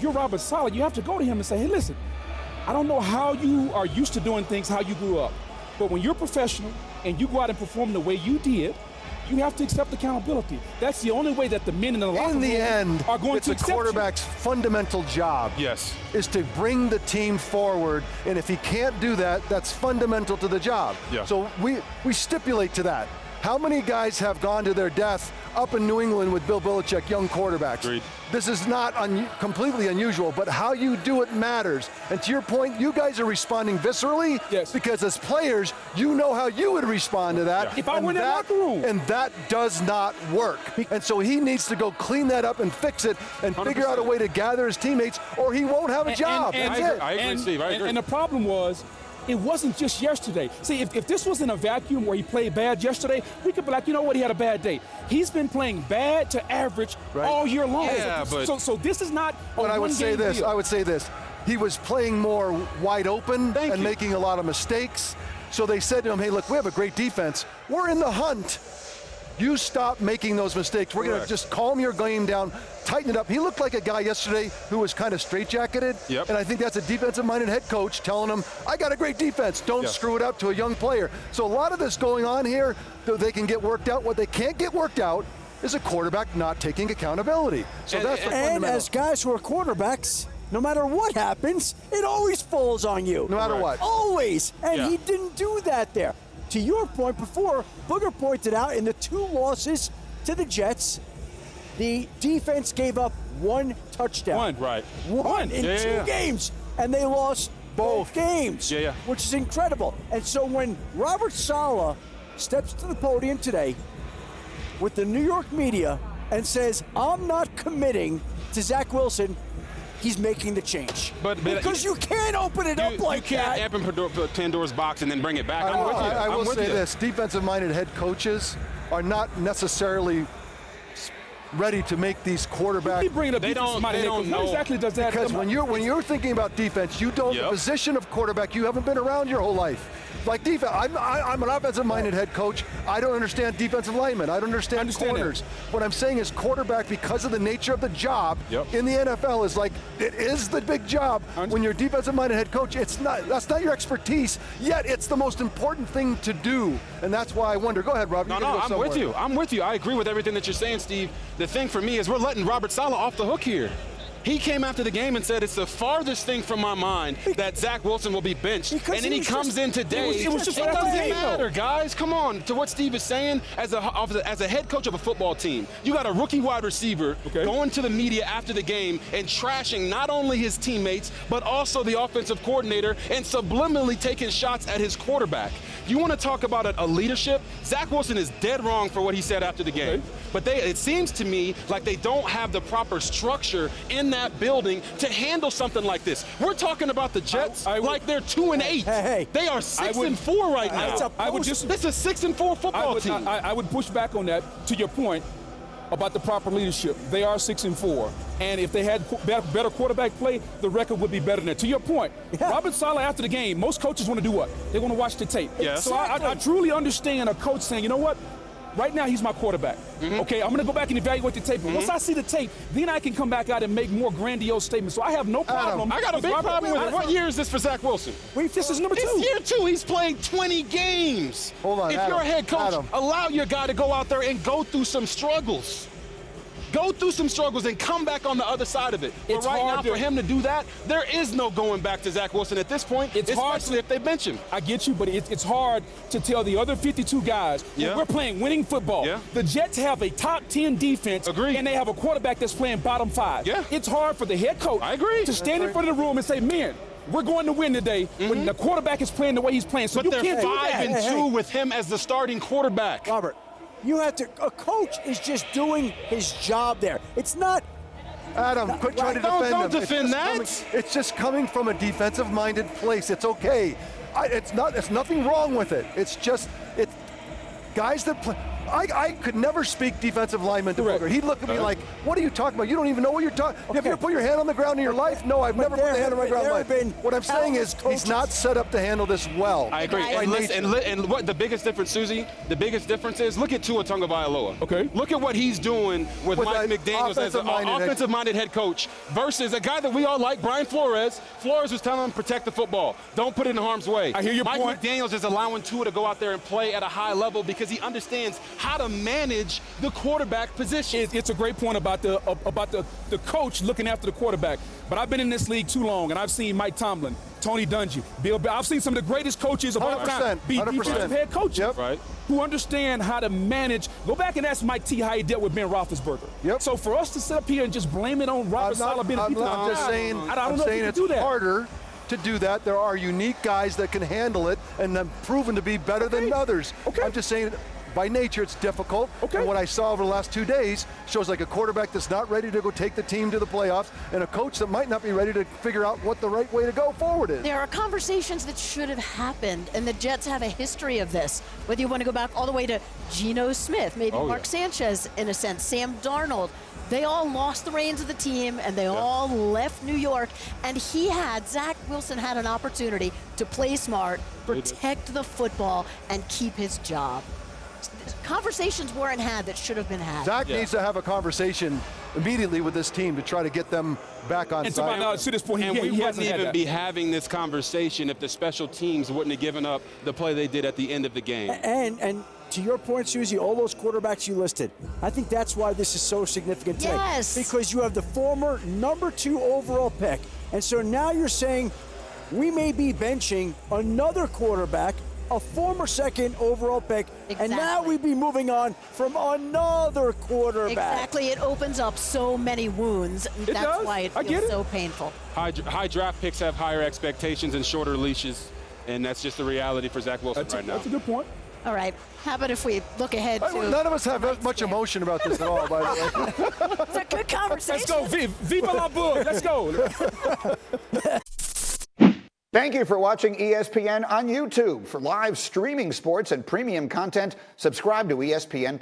you're Robert Saleh, you have to go to him and say, hey, listen, I don't know how you are used to doing things, how you grew up, but when you're professional and you go out and perform the way you did, you have to accept accountability. That's the only way that the men in the locker room are going to accept you. It's a quarterback's fundamental job is to bring the team forward, and if he can't do that, that's fundamental to the job. Yeah. So we stipulate to that. How many guys have gone to their death up in New England with Bill Belichick, young quarterbacks? Agreed. This is not completely unusual, but how you do it matters. And to your point, you guys are responding viscerally because as players, you know how you would respond to that. Yeah. If I were in that locker room. And that does not work. And so he needs to go clean that up and fix it and 100%. Figure out a way to gather his teammates or he won't have a job. And, That's it. I agree, Steve. I agree. And the problem was, it wasn't just yesterday. See, if this was in a vacuum where he played bad yesterday, we could be like, you know what, he had a bad day. He's been playing bad to average all year long. Yeah, so this is not a But I would say this, deal. I would say this. He was playing more wide open and making a lot of mistakes. So they said to him, hey, look, we have a great defense. We're in the hunt. You stop making those mistakes. We're going to just calm your game down, tighten it up. He looked like a guy yesterday who was kind of straitjacketed, and I think that's a defensive-minded head coach telling him, I got a great defense, don't screw it up to a young player. So a lot of this going on here, they can get worked out. What they can't get worked out is a quarterback not taking accountability. So that's the fundamental. And as guys who are quarterbacks, no matter what happens, it always falls on you. No matter what. Always. And he didn't do that there. To your point before, Booger pointed out in the 2 losses to the Jets, the defense gave up 1 touchdown. One in 2 games, and they lost both games, which is incredible. And so when Robert Saleh steps to the podium today with the New York media and says, I'm not committing to Zach Wilson, he's making the change. Because you can't open it up like that. You can't open Pandora's box and then bring it back. I will say this, defensive-minded head coaches are not necessarily ready to make these quarterbacks. They don't know. What exactly does that? Because when you're thinking about defense, you don't the position of quarterback. You haven't been around your whole life. Like defense, I'm an offensive-minded head coach. I don't understand defensive linemen. I don't understand corners. What I'm saying is quarterback, because of the nature of the job in the NFL, is like it is the big job. When you're a defensive-minded head coach, that's not your expertise. Yet it's the most important thing to do, and that's why I wonder. Go ahead, Rob. No, I'm with you. I'm with you. I agree with everything that you're saying, Steve. The thing for me is we're letting Robert Saleh off the hook here. He came after the game and said it's the farthest thing from my mind that Zach Wilson will be benched. And then he comes in today. It doesn't matter, guys. Come on. To what Steve is saying, as a head coach of a football team, you got a rookie wide receiver going to the media after the game and trashing not only his teammates, but also the offensive coordinator and subliminally taking shots at his quarterback. You want to talk about a leadership? Zach Wilson is dead wrong for what he said after the game. But it seems to me like they don't have the proper structure in that building to handle something like this. We're talking about the Jets like they're 2-8. They are 6-4 right now. This is a 6-4 football team. I would push back on that. To your point about the proper leadership, they are 6-4, and if they had better quarterback play, the record would be better than that. To your point, Robert Saleh after the game, most coaches want to do what? They want to watch the tape. So I truly understand a coach saying, you know what? Right now, he's my quarterback. Okay, I'm going to go back and evaluate the tape. But once I see the tape, then I can come back out and make more grandiose statements. So I have no problem. I got a big problem with it. What year is this for Zach Wilson? This is number 2. It's year 2. He's played 20 games. Hold on, if you're a head coach, allow your guy to go out there and go through some struggles. Go through some struggles and come back on the other side of it. But right now, for him to do that, there is no going back to Zach Wilson at this point, especially if they bench him. I get you, but it's hard to tell the other 52 guys, we're playing winning football. The Jets have a top 10 defense, and they have a quarterback that's playing bottom 5. It's hard for the head coach to stand in front of the room and say, man, we're going to win today when the quarterback is playing the way he's playing. So but they're 5-2 with him as the starting quarterback. Robert, you have to. A coach is just doing his job there. It's not. Adam, quit trying to defend him. Don't defend that. It's just coming from a defensive-minded place. It's okay. It's nothing wrong with it. It's just guys that play. I could never speak defensive lineman to Booger. He'd look at me like, what are you talking about? You don't even know what you're talking about. Have you ever put your hand on the ground in your life? No, I've never put a hand on my ground in my life. What I'm saying is he's not set up to handle this well. I agree. And what the biggest difference, Susie, the biggest difference is, look at Tua Tagovailoa. Okay. Look at what he's doing with Mike McDaniels as an offensive-minded head coach versus a guy that we all like, Brian Flores. Flores was telling him, protect the football. Don't put it in harm's way. I hear your point. Mike McDaniels is allowing Tua to go out there and play at a high level because he understands how to manage the quarterback position. It's a great point about the coach looking after the quarterback. But I've been in this league too long, and I've seen Mike Tomlin, Tony Dungy, Bill. I've seen some of the greatest coaches of all time be defensive head coaches who understand how to manage. Go back and ask Mike T how he dealt with Ben Roethlisberger. So for us to sit up here and just blame it on Robert Saleh being I'm just saying, I don't know if it's harder to do that. There are unique guys that can handle it and have proven to be better than others. I'm just saying, by nature, it's difficult. And what I saw over the last 2 days shows like a quarterback that's not ready to go take the team to the playoffs and a coach that might not be ready to figure out what the right way to go forward is. There are conversations that should have happened, and the Jets have a history of this. Whether you want to go back all the way to Geno Smith, maybe Mark Sanchez, in a sense, Sam Darnold. They all lost the reins of the team, and they all left New York. And Zach Wilson had an opportunity to play smart, protect the football, and keep his job. Conversations weren't had that should have been had. Zach needs to have a conversation immediately with this team to try to get them back on side. To this point, we wouldn't even be having this conversation if the special teams wouldn't have given up the play they did at the end of the game. And to your point, Susie, all those quarterbacks you listed, I think that's why this is so significant today. Yes. Because you have the former #2 overall pick. And so now you're saying we may be benching another quarterback, a former second overall pick, and now we'd be moving on from another quarterback. Exactly. It opens up so many wounds. That's why it feels so painful. High draft picks have higher expectations and shorter leaches, and that's just the reality for Zach Wilson right now. That's a good point. All right. How about if we look ahead to... None of us have much emotion about this at all, by the way. It's a good conversation. Let's go. Viva la Boog. Let's go. Thank you for watching ESPN on YouTube. For live streaming sports and premium content, subscribe to ESPN+.